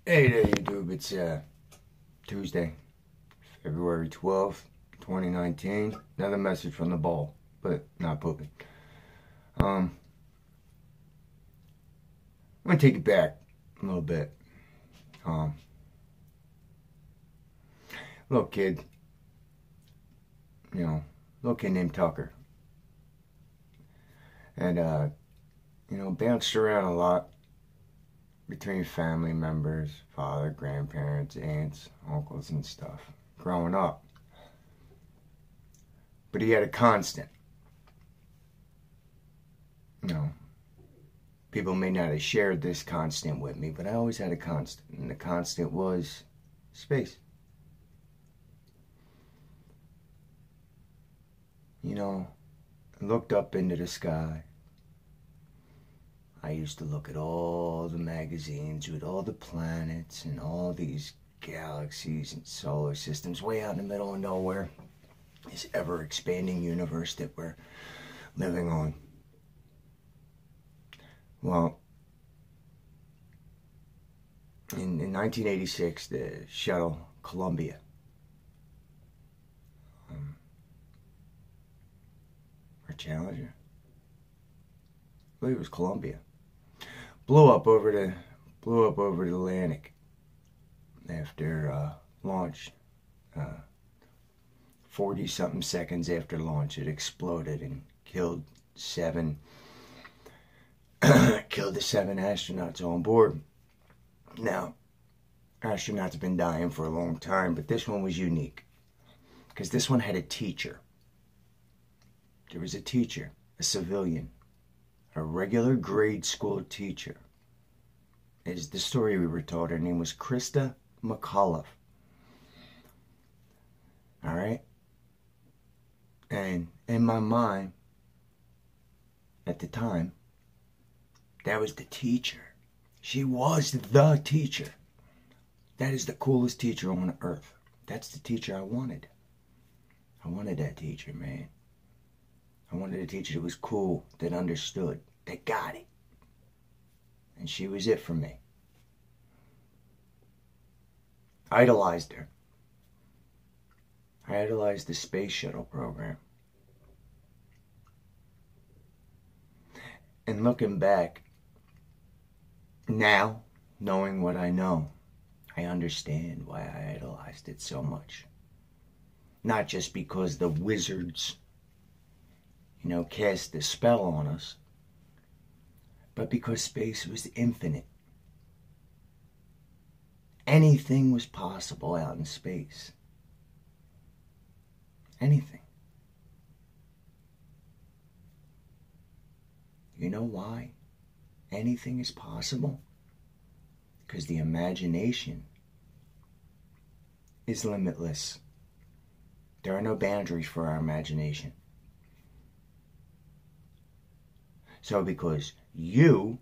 Hey there, YouTube. It's Tuesday, February 12th, 2019. Another message from the ball, but not pooping. I'm gonna take it back a little bit. Little kid, little kid named Tucker, and bounced around a lot between family members, father, grandparents, aunts, uncles, and stuff growing up. But he had a constant. People may not have shared this constant with me, but I always had a constant, and the constant was space. I looked up into the sky. I used to look at all the magazines with all the planets and all these galaxies and solar systems way out in the middle of nowhere. This ever-expanding universe that we're living on. Well, in 1986, the shuttle Columbia or Challenger, I believe it was Columbia, blew up over the Atlantic after launch. 40-something seconds after launch, it exploded and killed the 7 astronauts on board. Now, astronauts have been dying for a long time, but this one was unique because this one had a teacher. There was a teacher, a civilian, a regular grade school teacher. Is the story we were told. Her name was Christa McAuliffe. All right? And in my mind, at the time, that was the teacher. She was the teacher. That is the coolest teacher on earth. That's the teacher I wanted. I wanted that teacher, man. I wanted a teacher that was cool, that understood, that got it. And she was it for me. Idolized her. I idolized the space shuttle program. And looking back, now, knowing what I know, I understand why I idolized it so much. Not just because the wizards, cast the spell on us, but because space was infinite. Anything was possible out in space. Anything. You know why anything is possible? Because the imagination is limitless. There are no boundaries for our imagination. So because you,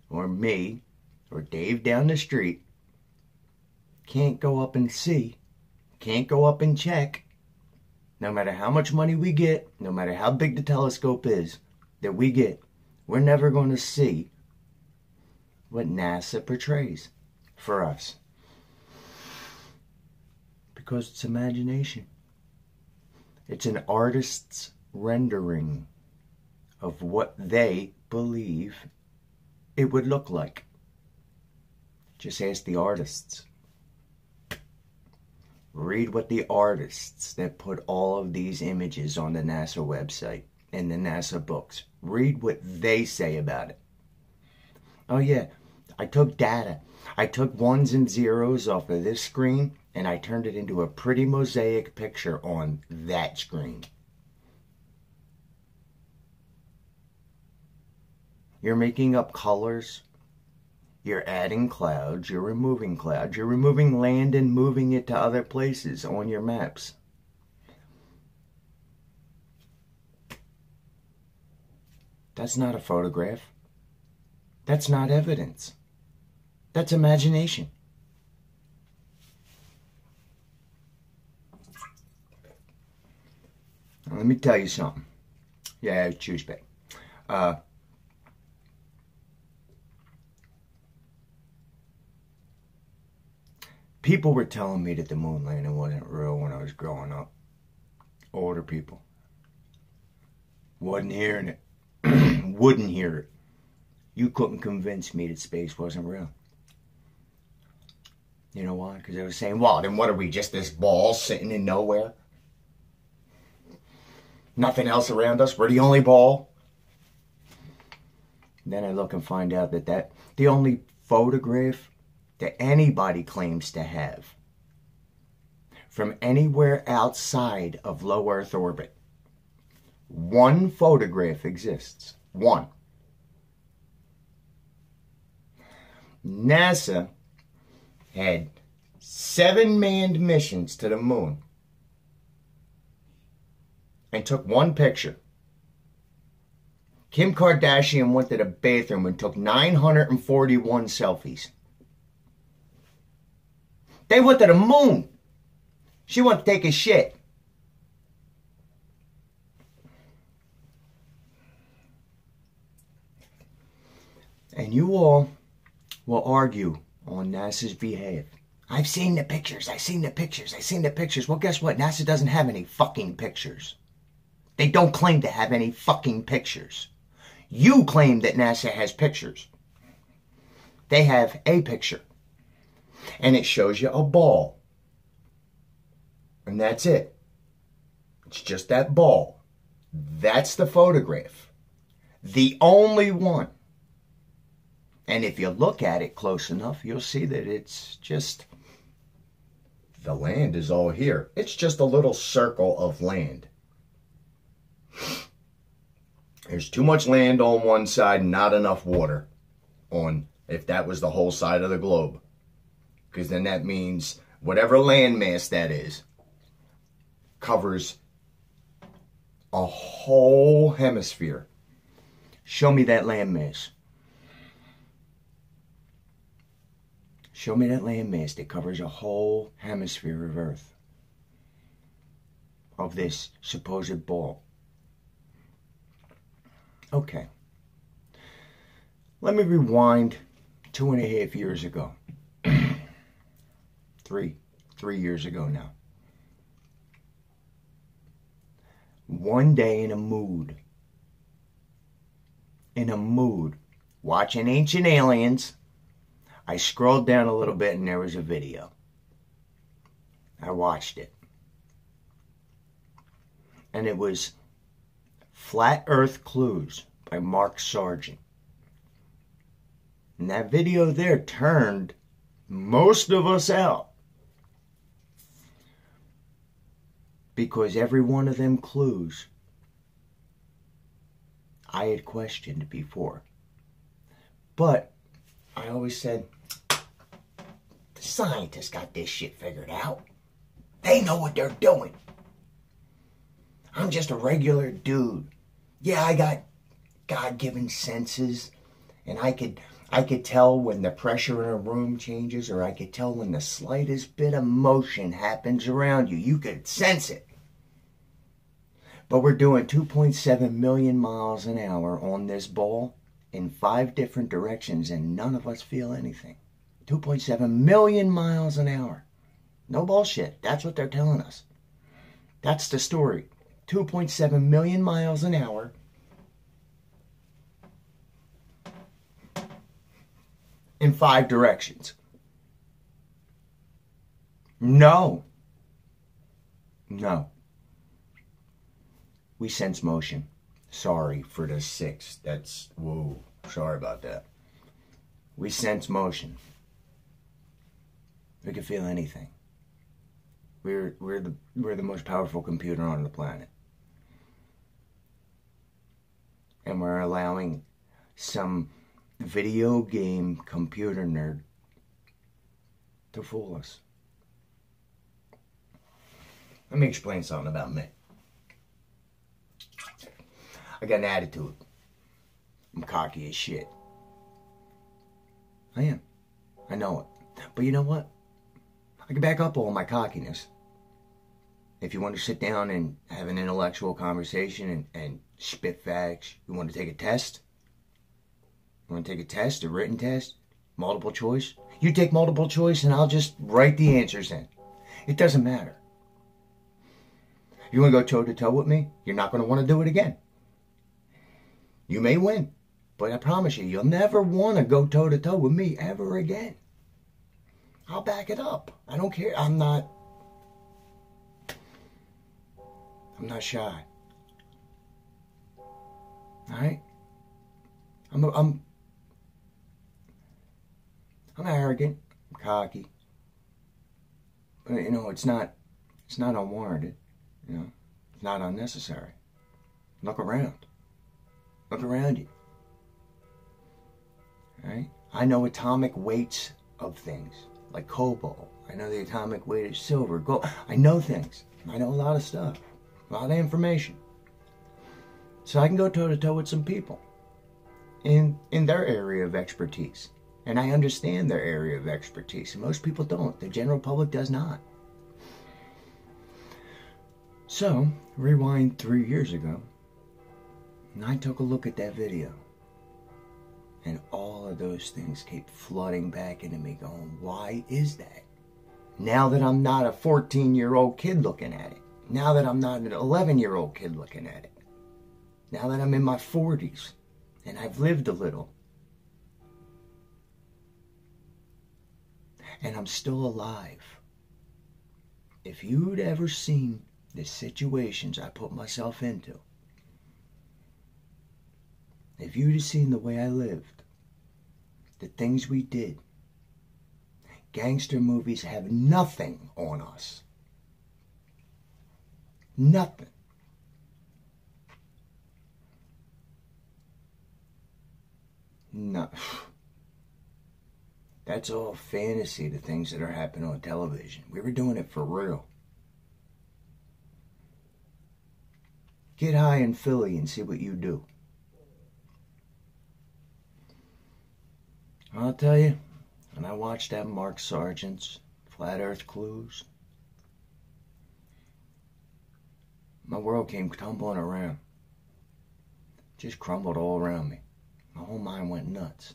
or me, or Dave down the street can't go up and see, can't go up and check, no matter how much money we get, no matter how big the telescope is that we get, we're never going to see what NASA portrays for us. Because it's imagination. It's an artist's rendering of what they believe it would look like. Just ask the artists. Read what the artists that put all of these images on the NASA website and the NASA books. Read what they say about it. Oh yeah, I took data. I took ones and zeros off of this screen and I turned it into a pretty mosaic picture on that screen. You're making up colors. You're adding clouds. You're removing clouds. You're removing land and moving it to other places on your maps. That's not a photograph. That's not evidence. That's imagination. Now, let me tell you something. Yeah, choose back. People were telling me that the moon landing wasn't real when I was growing up. Older people. Wasn't hearing it. Wouldn't hear it. You couldn't convince me that space wasn't real. You know why? Because they were saying, well, then what are we, just this ball sitting in nowhere? Nothing else around us? We're the only ball? Then I look and find out that the only photograph that anybody claims to have from anywhere outside of low Earth orbit, one photograph exists. One. NASA had 7 manned missions to the moon and took one picture. Kim Kardashian went to the bathroom and took 941 selfies. They went to the moon. She went to take a shit. And you all will argue on NASA's behalf. I've seen the pictures. I've seen the pictures. I've seen the pictures. Well, guess what? NASA doesn't have any fucking pictures. They don't claim to have any fucking pictures. You claim that NASA has pictures. They have a picture. And it shows you a ball. And that's it. It's just that ball. That's the photograph. The only one. And if you look at it close enough, you'll see that it's just, the land is all here. It's just a little circle of land. There's too much land on one side and not enough water on, if that was the whole side of the globe. Because then that means whatever landmass that is covers a whole hemisphere. Show me that landmass. Show me that landmass that covers a whole hemisphere of Earth. Of this supposed ball. Okay. Let me rewind 2.5 years ago. Three years ago now. One day in a mood, watching Ancient Aliens, I scrolled down a little bit and there was a video. I watched it. And it was Flat Earth Clues by Mark Sargent. And that video there turned most of us out. Because every one of them clues I had questioned before. But I always said, the scientists got this shit figured out. They know what they're doing. I'm just a regular dude. Yeah, I got God-given senses, and I could tell when the pressure in a room changes, or I could tell when the slightest bit of motion happens around you. You could sense it. But we're doing 2.7 million miles an hour on this ball in 5 different directions, and none of us feel anything. 2.7 million miles an hour. No bullshit. That's what they're telling us. That's the story. 2.7 million miles an hour. In 5 directions. No. We sense motion. Sorry for the 6. That's, whoa, sorry about that. We sense motion. We can feel anything. We're the most powerful computer on the planet. And we're allowing some video game computer nerd to fool us. Let me explain something about me. I got an attitude. I'm cocky as shit. I am. I know it. But you know what? I can back up all my cockiness. If you want to sit down and have an intellectual conversation and spit facts, you want to take a test? You want to take a test, a written test, multiple choice? You take multiple choice and I'll just write the answers in. It doesn't matter. You want to go toe-to-toe with me? You're not going to want to do it again. You may win, but I promise you, you'll never want to go toe-to-toe with me ever again. I'll back it up. I don't care. I'm not shy. All right? I'm arrogant, I'm cocky. But you know, it's not unwarranted. You know, it's not unnecessary. Look around. Look around you. All right? I know atomic weights of things, like cobalt. I know the atomic weight of silver, gold. I know things. I know a lot of stuff. A lot of information. So I can go toe-to-toe with some people in their area of expertise. And I understand their area of expertise. And most people don't. The general public does not. So, rewind 3 years ago, and I took a look at that video. And all of those things keep flooding back into me going, why is that? Now that I'm not a 14-year-old kid looking at it. Now that I'm not an 11-year-old kid looking at it. Now that I'm in my 40s and I've lived a little. And I'm still alive. If you'd ever seen the situations I put myself into, if you'd have seen the way I lived, the things we did, gangster movies have nothing on us. Nothing. No. That's all fantasy, the things that are happening on television. We were doing it for real. Get high in Philly and see what you do. I'll tell you, when I watched that Mark Sargent's Flat Earth Clues, my world came tumbling around. Just crumbled all around me. My whole mind went nuts.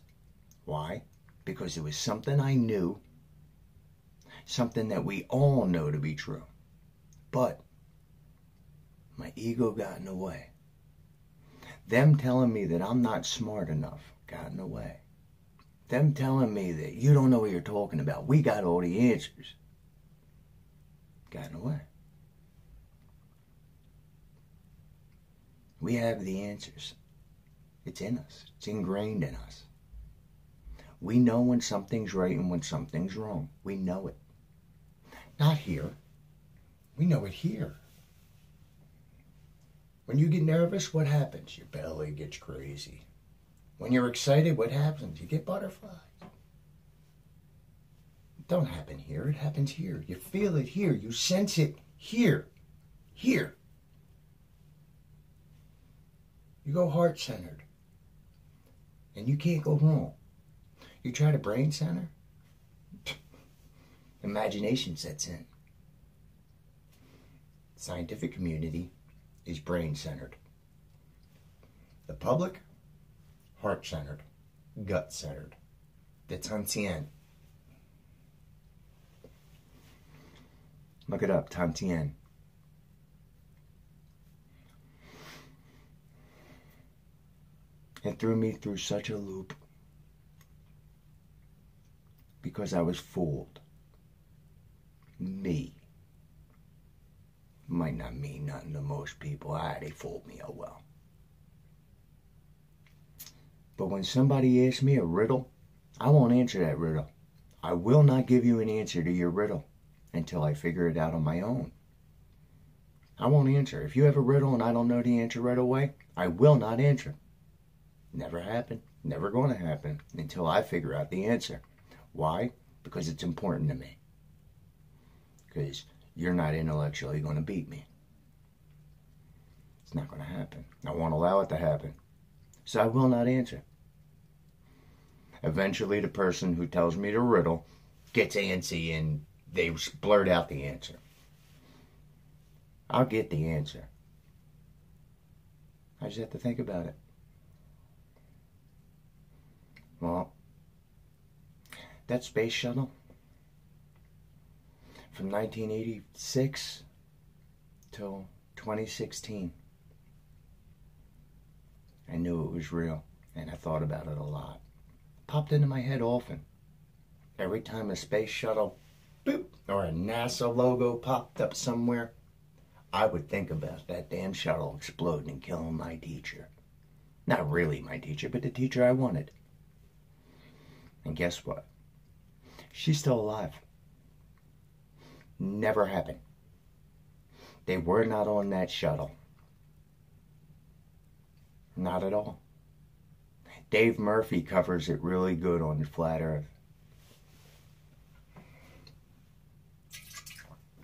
Why? Because it was something I knew, something that we all know to be true. But my ego got in the way. Them telling me that I'm not smart enough got in the way. Them telling me that you don't know what you're talking about, we got all the answers, got in the way. We have the answers. It's in us. It's ingrained in us. We know when something's right and when something's wrong. We know it. Not here. We know it here. When you get nervous, what happens? Your belly gets crazy. When you're excited, what happens? You get butterflies. It don't happen here. It happens here. You feel it here. You sense it here. Here. You go heart-centered. And you can't go wrong. You try to brain center, imagination sets in. The scientific community is brain centered. The public, heart centered, gut centered. The Tantien. Look it up, Tantien. It threw me through such a loop. Because I was fooled. Me. Might not mean nothing to most people. They fooled me, oh well. But when somebody asks me a riddle, I won't answer that riddle. I will not give you an answer to your riddle until I figure it out on my own. I won't answer. If you have a riddle and I don't know the answer right away, I will not answer. Never happened. Never going to happen until I figure out the answer. Why? Because it's important to me. Because you're not intellectually going to beat me. It's not going to happen. I won't allow it to happen. So I will not answer. Eventually the person who tells me the riddle gets antsy and they blurt out the answer. I'll get the answer. I just have to think about it. Well, that space shuttle from 1986 till 2016. I knew it was real, and I thought about it a lot. Popped into my head often. Every time a space shuttle, boop, or a NASA logo popped up somewhere, I would think about that damn shuttle exploding and killing my teacher. Not really my teacher, but the teacher I wanted. And guess what? She's still alive. Never happened. They were not on that shuttle. Not at all. Dave Murphy covers it really good on the Flat Earth.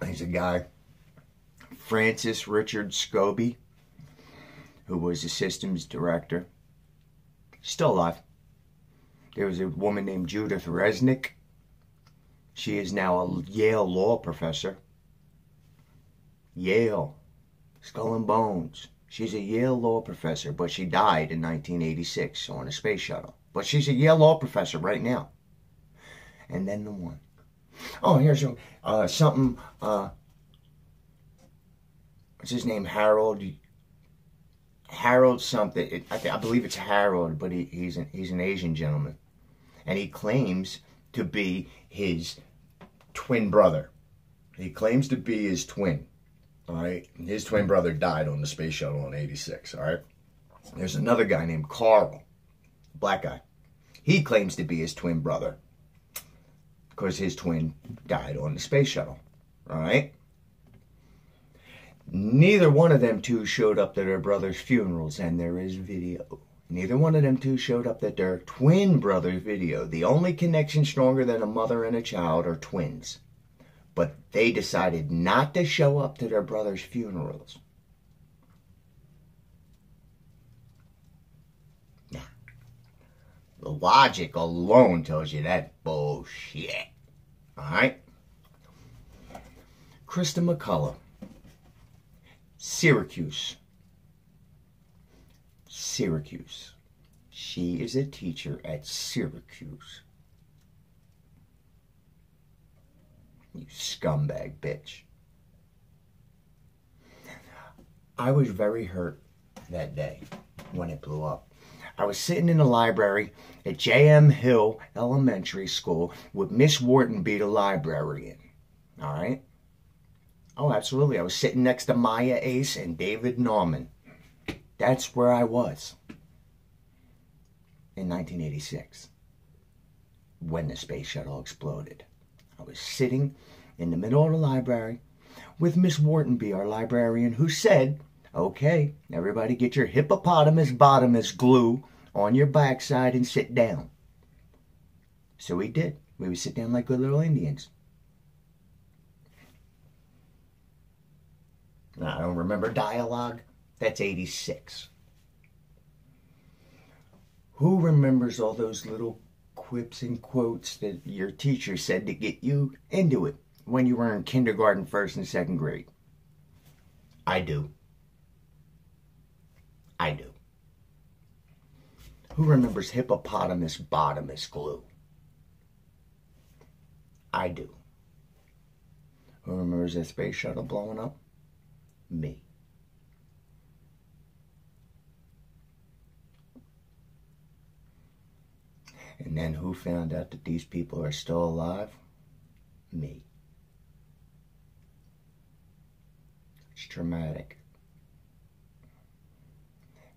He's a guy, Francis Richard Scobie, who was the systems director. Still alive. There was a woman named Judith Resnick. She is now a Yale law professor. Yale. Skull and Bones. She's a Yale law professor, but she died in 1986 on a space shuttle. But she's a Yale law professor right now. And then the one. Oh, here's something. What's his name? Harold something. I believe it's Harold, but he's an Asian gentleman. And he claims to be his twin brother. He claims to be his twin. All right, his twin brother died on the space shuttle in '86. All right, there's another guy named Carl, black guy. He claims to be his twin brother because his twin died on the space shuttle. All right. Neither one of them two showed up to their brother's funerals, and there is video. Neither one of them two showed up at their twin brother's video. The only connection stronger than a mother and a child are twins. But they decided not to show up to their brother's funerals. Now, the logic alone tells you that's bullshit. Alright? Krista McCullough. Syracuse. She is a teacher at Syracuse. You scumbag bitch. I was very hurt that day when it blew up. I was sitting in the library at J.M. Hill Elementary School with Miss Whartonby, the librarian. All right? Oh, absolutely. I was sitting next to Maya Ace and David Nauman. That's where I was in 1986 when the space shuttle exploded. I was sitting in the middle of the library with Miss Whartonby, our librarian, who said, okay, everybody get your hippopotamus bottomus glue on your backside and sit down. So we did. We would sit down like good little Indians. I don't remember dialogue. That's 86. Who remembers all those little quips and quotes that your teacher said to get you into it when you were in kindergarten, first and second grade? I do. Who remembers hippopotamus bottomus glue? I do. Who remembers that space shuttle blowing up? Me. And then who found out that these people are still alive? Me. It's traumatic.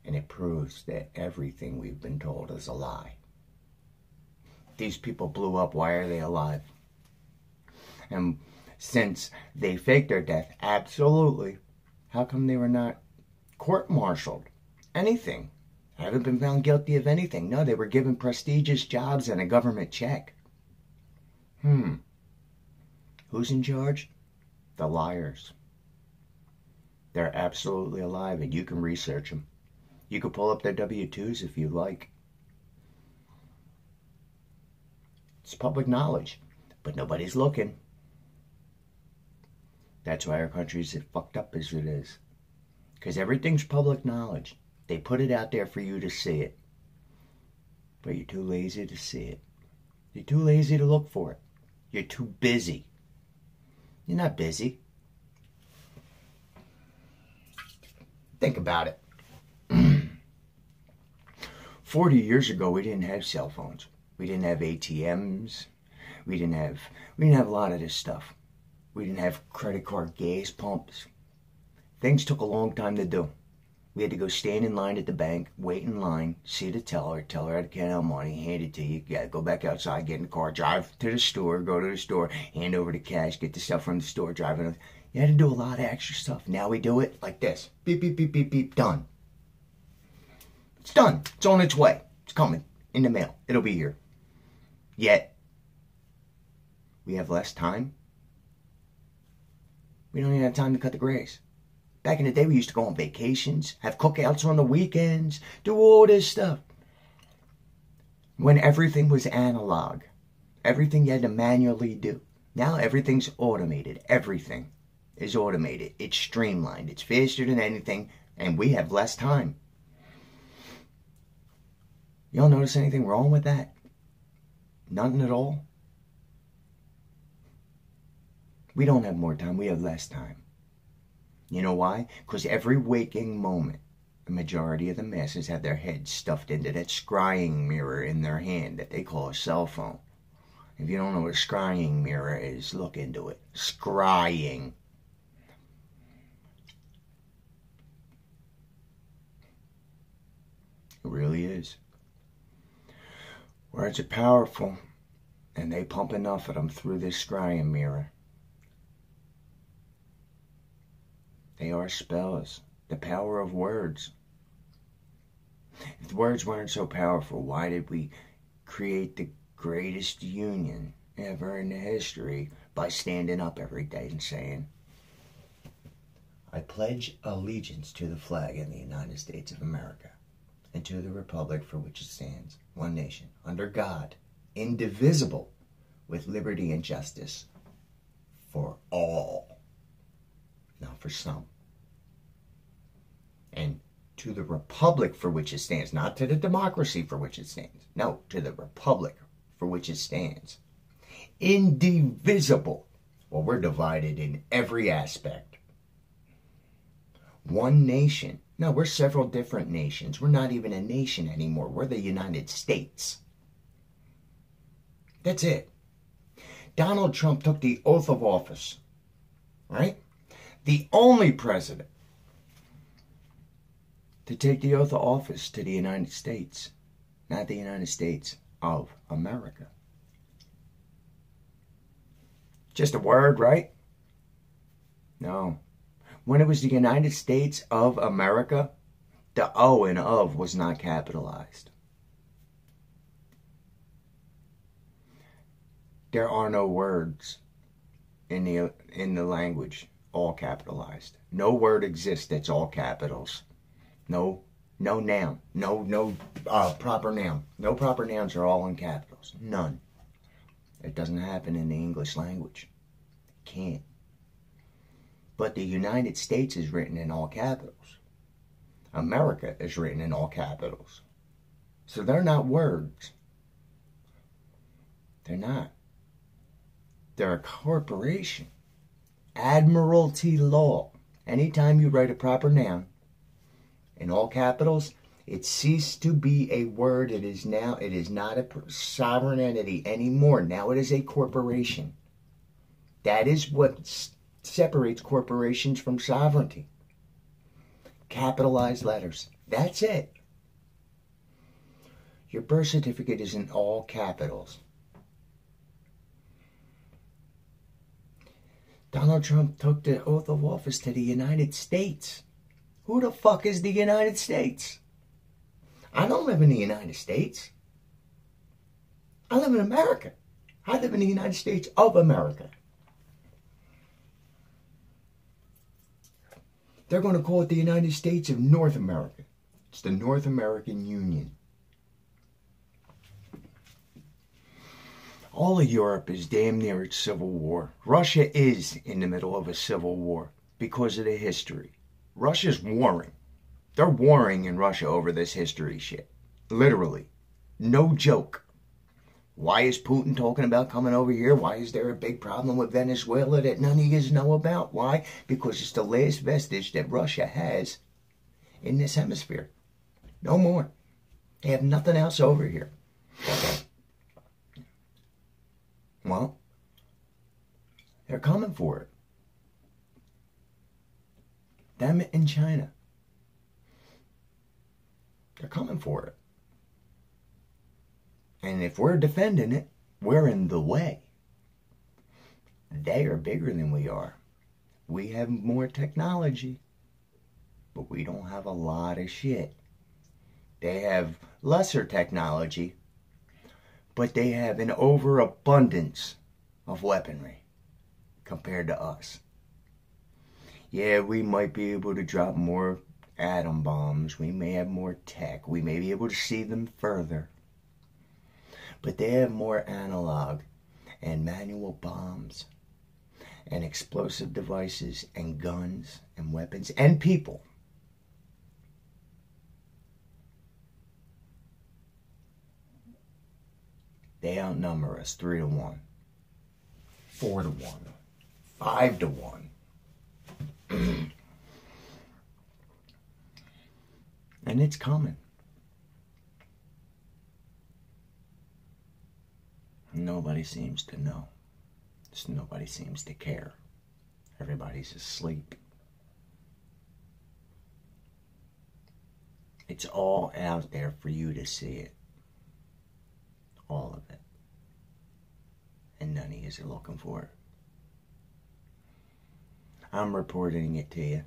And it proves that everything we've been told is a lie. These people blew up. Why are they alive? And since they faked their death, absolutely, how come they were not court-martialed? Anything. Haven't been found guilty of anything. No, they were given prestigious jobs and a government check. Who's in charge? The liars. They're absolutely alive, and you can research them. You can pull up their W-2s if you like. It's public knowledge, but nobody's looking. That's why our country's as fucked up as it is. Because everything's public knowledge. They put it out there for you to see it. But you're too lazy to see it. You're too lazy to look for it. You're too busy. You're not busy. Think about it. 40 years ago, we didn't have cell phones. We didn't have ATMs. We didn't have a lot of this stuff. We didn't have credit card gas pumps. Things took a long time to do. We had to go stand in line at the bank, wait in line, see the teller, tell her how to count out money, hand it to you. You gotta go back outside, get in the car, drive to the store, go to the store, hand over the cash, get the stuff from the store, drive it. You had to do a lot of extra stuff. Now we do it like this. Beep, beep, beep, beep, beep, done. It's done. It's on its way. It's coming in the mail. It'll be here. Yet, we have less time. We don't even have time to cut the grass. Back in the day, we used to go on vacations, have cookouts on the weekends, do all this stuff. When everything was analog, everything you had to manually do. Now everything's automated. Everything is automated. It's streamlined. It's faster than anything, and we have less time. Y'all notice anything wrong with that? Nothing at all? We don't have more time. We have less time. You know why? Because every waking moment, the majority of the masses have their heads stuffed into that scrying mirror in their hand that they call a cell phone. If you don't know what a scrying mirror is, look into it. Scrying. It really is. Words are powerful, and they pump enough of them through this scrying mirror. They are spells. The power of words. If the words weren't so powerful, why did we create the greatest union ever in history by standing up every day and saying, I pledge allegiance to the flag of the United States of America and to the republic for which it stands, one nation, under God, indivisible, with liberty and justice for all. Not for some. And to the republic for which it stands, not to the democracy for which it stands. No, to the republic for which it stands. Indivisible. Well, we're divided in every aspect. One nation. No, we're several different nations. We're not even a nation anymore. We're the United States. That's it. Donald Trump took the oath of office. Right? The only president to take the oath of office to the United States, not the United States of America. Just a word, right? No. When it was the United States of America, the O in of was not capitalized. There are no words in the language all capitalized. No word exists that's all capitals. No noun. No proper noun. No proper nouns are all in capitals. None. It doesn't happen in the English language. It can't. But the United States is written in all capitals. America is written in all capitals. So they're not words. They're not. They're a corporation. Admiralty law. Anytime you write a proper noun in all capitals, it ceased to be a word. It is not a sovereign entity anymore. Now it is a corporation. That is what separates corporations from sovereignty. Capitalized letters. That's it. Your birth certificate is in all capitals. Donald Trump took the oath of office to the United States. Who the fuck is the United States? I don't live in the United States. I live in America. I live in the United States of America. They're going to call it the United States of North America. It's the North American Union. All of Europe is damn near its civil war. Russia is in the middle of a civil war because of the history. Russia's warring. They're warring in Russia over this history shit. Literally. No joke. Why is Putin talking about coming over here? Why is there a big problem with Venezuela that none of you know about? Why? Because it's the last vestige that Russia has in this hemisphere. No more. They have nothing else over here. Well, they're coming for it. Them in China. They're coming for it. And if we're defending it, we're in the way. They are bigger than we are. We have more technology, but we don't have a lot of shit. They have lesser technology, but they have an overabundance of weaponry compared to us. Yeah, we might be able to drop more atom bombs. We may have more tech. We may be able to see them further. But they have more analog and manual bombs and explosive devices and guns and weapons and people. They outnumber us 3-1, 4-1, 5-1. And it's coming. Nobody seems to know. Just nobody seems to care. Everybody's asleep. It's all out there for you to see it. All of it. And none of you are looking for it. I'm reporting it to you.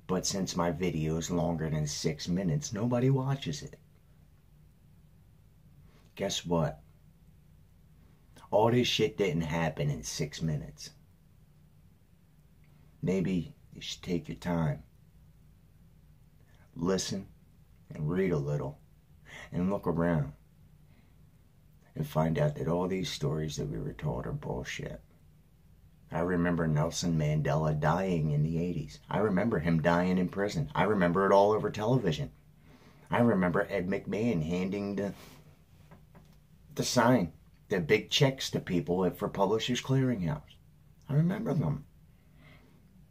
But since my video is longer than 6 minutes, nobody watches it. Guess what? All this shit didn't happen in 6 minutes. Maybe you should take your time. Listen and read a little and look around and find out that all these stories that we were told are bullshit. I remember Nelson Mandela dying in the 80s. I remember him dying in prison. I remember it all over television. I remember Ed McMahon handing the sign, the big checks to people for Publishers Clearinghouse. I remember them.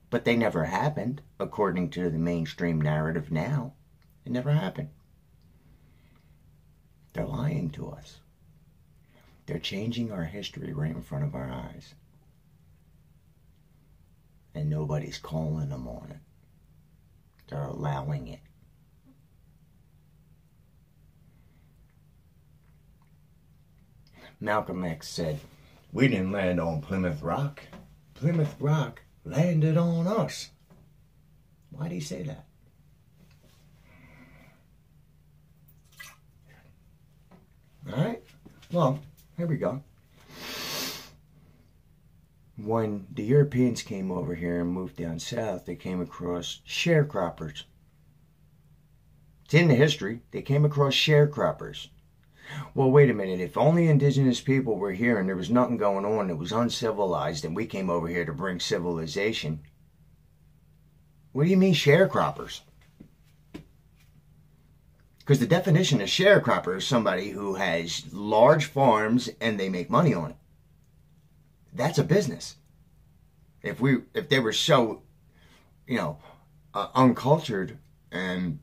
But they never happened, according to the mainstream narrative now. It never happened. They're lying to us. They're changing our history right in front of our eyes. And nobody's calling them on it. They're allowing it. Malcolm X said, "We didn't land on Plymouth Rock. Plymouth Rock landed on us." Why'd he say that? Alright, well, here we go. When the Europeans came over here and moved down south, they came across sharecroppers. It's in the history. They came across sharecroppers. Well, wait a minute. If only indigenous people were here and there was nothing going on, it was uncivilized, and we came over here to bring civilization. What do you mean sharecroppers? Because the definition of sharecropper is somebody who has large farms and they make money on it. That's a business. If they were so, uncultured and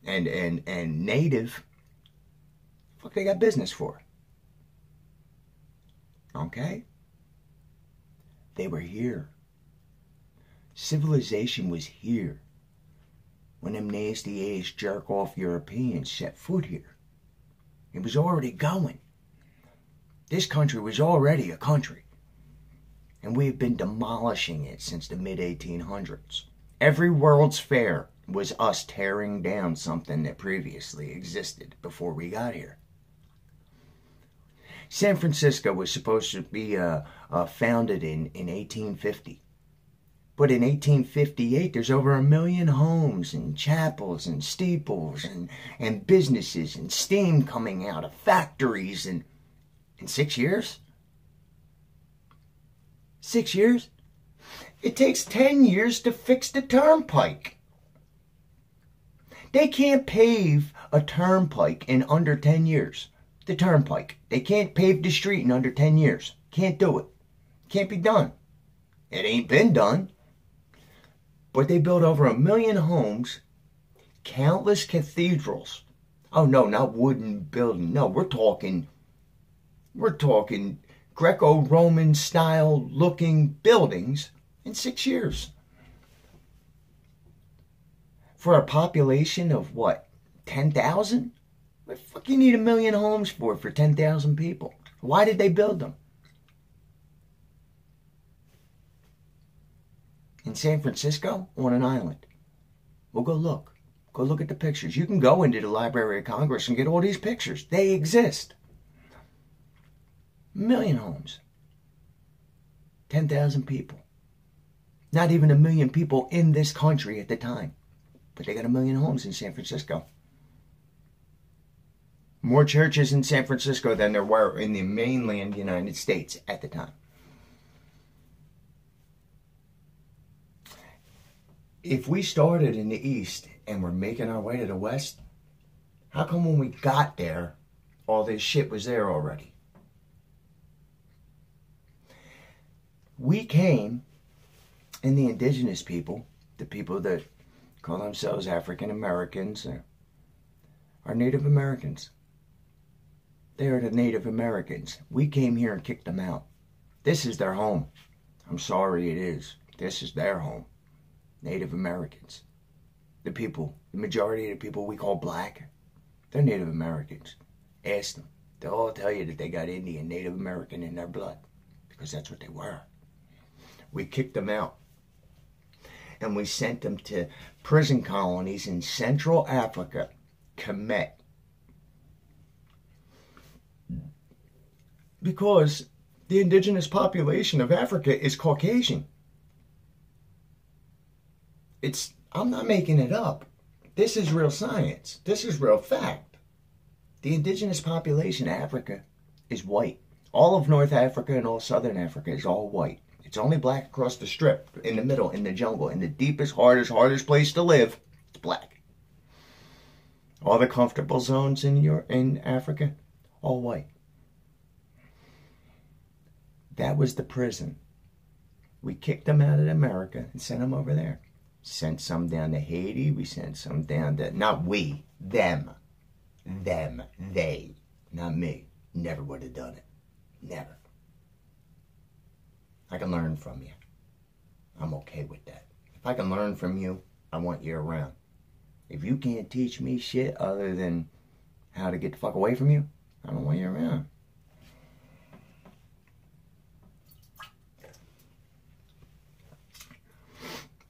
native, what they got business for? Okay? They were here. Civilization was here when them nasty-ass jerk-off Europeans set foot here. It was already going. This country was already a country. And we've been demolishing it since the mid-1800s. Every World's Fair was us tearing down something that previously existed before we got here. San Francisco was supposed to be founded in 1850. But in 1858, there's over 1 million homes and chapels and steeples and businesses and steam coming out of factories in 6 years? 6 years? It takes 10 years to fix the turnpike. They can't pave a turnpike in under 10 years. the turnpike. They can't pave the street in under 10 years. Can't do it. Can't be done. It ain't been done. But they built over 1 million homes, countless cathedrals. Oh no, not wooden building. No, we're talking Greco-Roman style looking buildings in 6 years. For a population of what, 10,000? What the fuck you need 1 million homes for 10,000 people? Why did they build them? In San Francisco, on an island. Well, go look. Go look at the pictures. You can go into the Library of Congress and get all these pictures. They exist. 1 million homes. 10,000 people. Not even 1 million people in this country at the time. But they got 1 million homes in San Francisco. More churches in San Francisco than there were in the mainland United States at the time. If we started in the East and we're making our way to the West, how come when we got there, all this shit was there already? We came, and the indigenous people, the people that call themselves African Americans, are Native Americans. They are the Native Americans. We came here and kicked them out. This is their home. I'm sorry it is. This is their home. Native Americans. The people, the majority of the people we call black, they're Native Americans. Ask them. They'll all tell you that they got Indian, Native American in their blood. Because that's what they were. We kicked them out. And we sent them to prison colonies in Central Africa, Kemet. Because the indigenous population of Africa is Caucasian. I'm not making it up. This is real science. This is real fact. The indigenous population of Africa is white. All of North Africa and all Southern Africa is all white. It's only black across the strip, in the middle, in the jungle, in the deepest, hardest place to live. It's black. All the comfortable zones in Africa, all white. That was the prison. We kicked them out of America and sent them over there. Sent some down to Haiti. We sent some down to, not we, them. Them, they, not me. Never would have done it. Never. I can learn from you. I'm okay with that. If I can learn from you, I want you around. If you can't teach me shit other than how to get the fuck away from you, I don't want you around.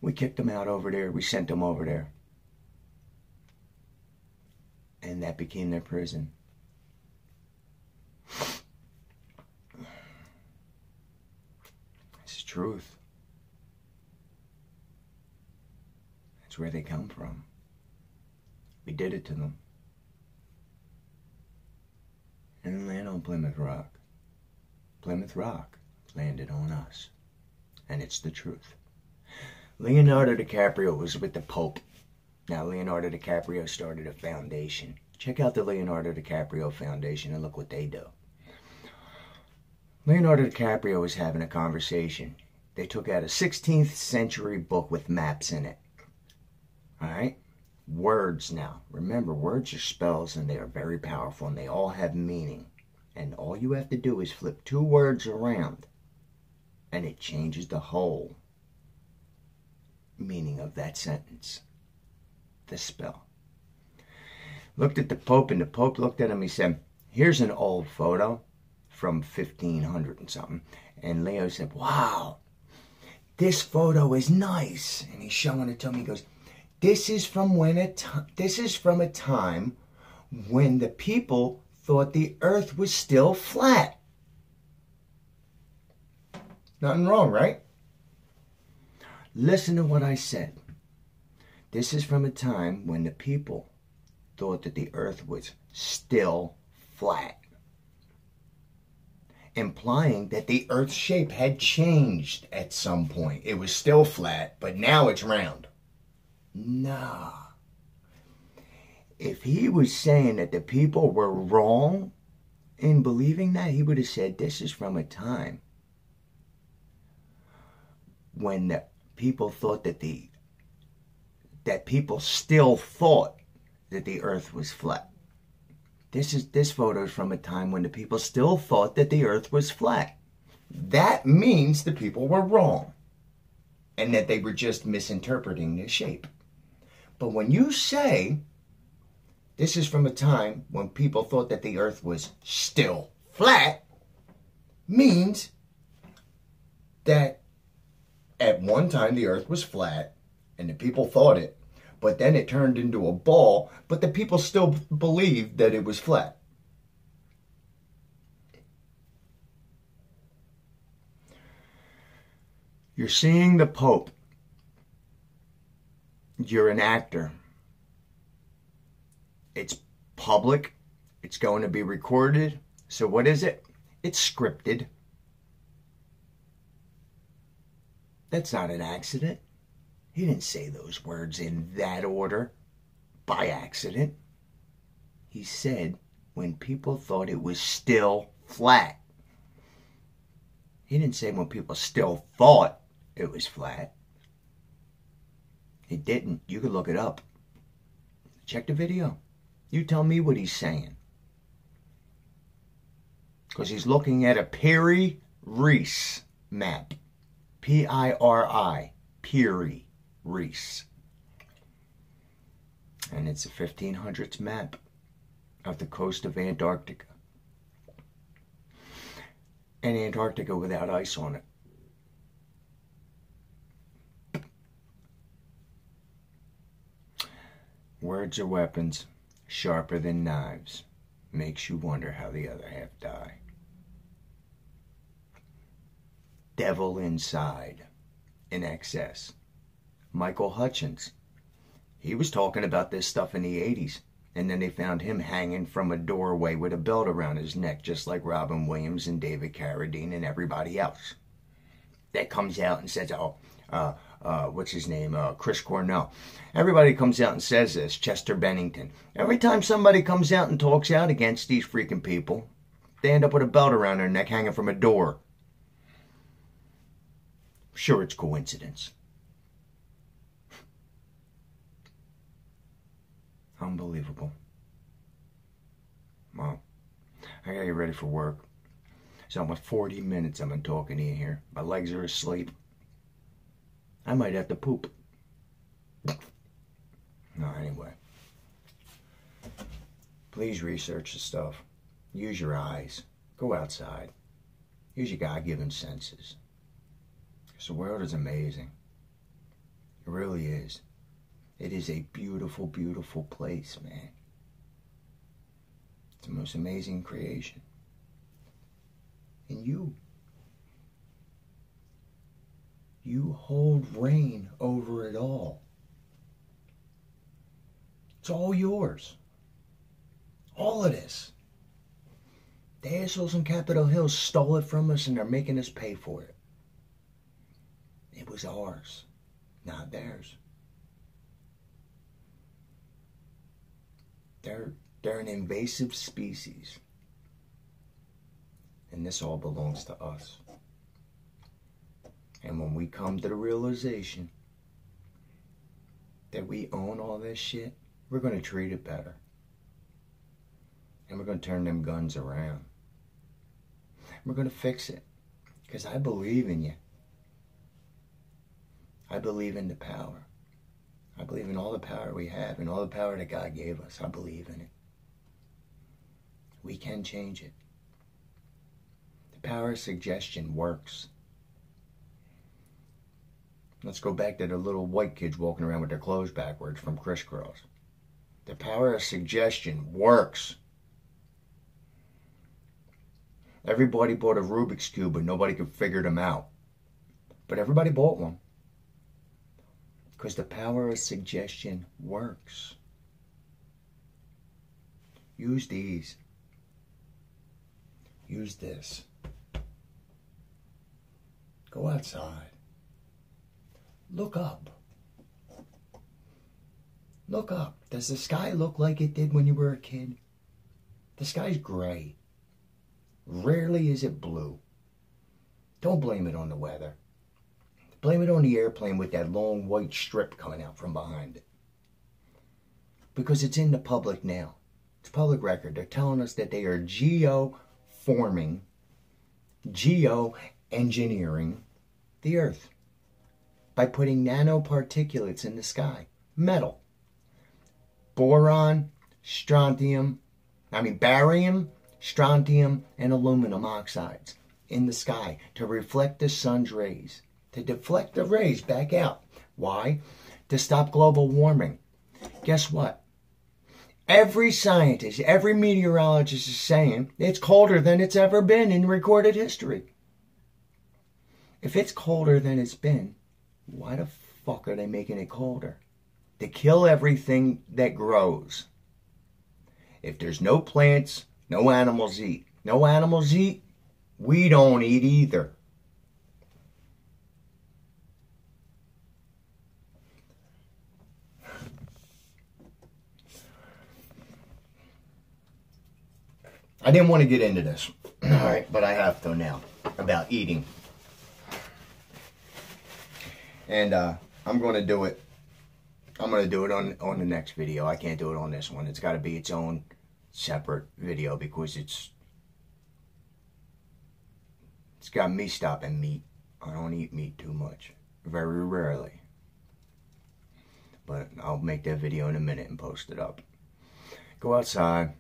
We kicked them out over there. We sent them over there. And that became their prison. It's truth. That's where they come from. We did it to them. And land on Plymouth Rock. Plymouth Rock landed on us. And it's the truth. Leonardo DiCaprio was with the Pope. Now, Leonardo DiCaprio started a foundation. Check out the Leonardo DiCaprio Foundation and look what they do. Leonardo DiCaprio was having a conversation. They took out a 16th century book with maps in it. Alright? Words now. Remember, words are spells and they are very powerful and they all have meaning. And all you have to do is flip 2 words around and it changes the whole meaning of that sentence. The spell. Looked at the Pope and the Pope looked at him. He said, here's an old photo from 1500 and something. And Leo said, wow, this photo is nice. And he's showing it to me. He goes, this is from a time when the people thought the earth was still flat. Nothing wrong, right? Listen to what I said. This is from a time when the people thought that the earth was still flat. Implying that the earth's shape had changed at some point. It was still flat, but now it's round. Nah. If he was saying that the people were wrong in believing that, he would have said, this is from a time when the people thought that people still thought that the earth was flat. This photo is from a time when the people still thought that the earth was flat. That means the people were wrong and that they were just misinterpreting the shape. But when you say this is from a time when people thought that the earth was still flat, means that at one time the earth was flat and the people thought it, but then it turned into a ball, but the people still believed that it was flat. You're seeing the Pope. You're an actor. It's public. It's going to be recorded. So what is it? It's scripted. That's not an accident. He didn't say those words in that order by accident. He said when people thought it was still flat. He didn't say when people still thought it was flat. He didn't. You could look it up. Check the video. You tell me what he's saying. Because he's looking at a Piri-Reis map. P-I-R-I. Piri-Reis. And it's a 1500s map of the coast of Antarctica. And Antarctica without ice on it. Words are weapons, sharper than knives. Makes you wonder how the other half die. Devil inside, in excess. Michael Hutchence. He was talking about this stuff in the 80s. And then they found him hanging from a doorway with a belt around his neck, just like Robin Williams and David Carradine and everybody else. That comes out and says, what's his name? Chris Cornell. Everybody comes out and says this. Chester Bennington. Every time somebody comes out and talks out against these freaking people, they end up with a belt around their neck hanging from a door. Sure, it's coincidence. Unbelievable. Well, I gotta get ready for work. It's almost 40 minutes I've been talking to you here. My legs are asleep. I might have to poop. No, anyway. Please research the stuff. Use your eyes. Go outside. Use your God-given senses. Because the world is amazing. It really is. It is a beautiful, beautiful place, man. It's the most amazing creation. And you hold reign over it all. It's all yours. All of this. The assholes in Capitol Hill stole it from us and they're making us pay for it. It was ours, not theirs. They're an invasive species. And this all belongs to us. And when we come to the realization that we own all this shit, we're going to treat it better. And we're going to turn them guns around. We're going to fix it. Because I believe in you. I believe in the power. I believe in all the power we have and all the power that God gave us. I believe in it. We can change it. The power of suggestion works. Let's go back to the little white kids walking around with their clothes backwards from Crisscross. The power of suggestion works. Everybody bought a Rubik's Cube and nobody could figure them out. But everybody bought one. Because the power of suggestion works. Use these. Use this. Go outside. Look up. Look up. Does the sky look like it did when you were a kid? The sky's gray. Rarely is it blue. Don't blame it on the weather. Blame it on the airplane with that long white strip coming out from behind it. Because it's in the public now. It's public record. They're telling us that they are geoforming, geoengineering the Earth by putting nanoparticulates in the sky. Metal. Barium, strontium, and aluminum oxides in the sky to reflect the sun's rays, to deflect the rays back out. Why? To stop global warming. Guess what? Every scientist, every meteorologist is saying it's colder than it's ever been in recorded history. If it's colder than it's been, why the fuck are they making it colder? To kill everything that grows. If there's no plants, no animals eat. No animals eat, we don't eat either. I didn't want to get into this, all right, but I have to now, about eating. And I'm going to do it. I'm going to do it on the next video. I can't do it on this one. It's got to be its own separate video because it's got me stopping meat. I don't eat meat too much. Very rarely. But I'll make that video in a minute and post it up. Go outside.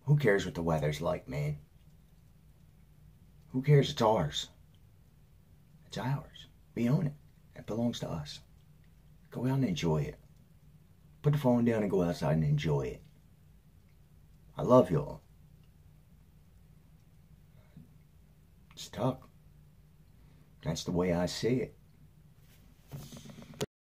Who cares what the weather's like, man? Who cares? It's ours. It's ours. We own it. It belongs to us. Go out and enjoy it. Put the phone down and go outside and enjoy it. I love y'all. It's tough. That's the way I see it.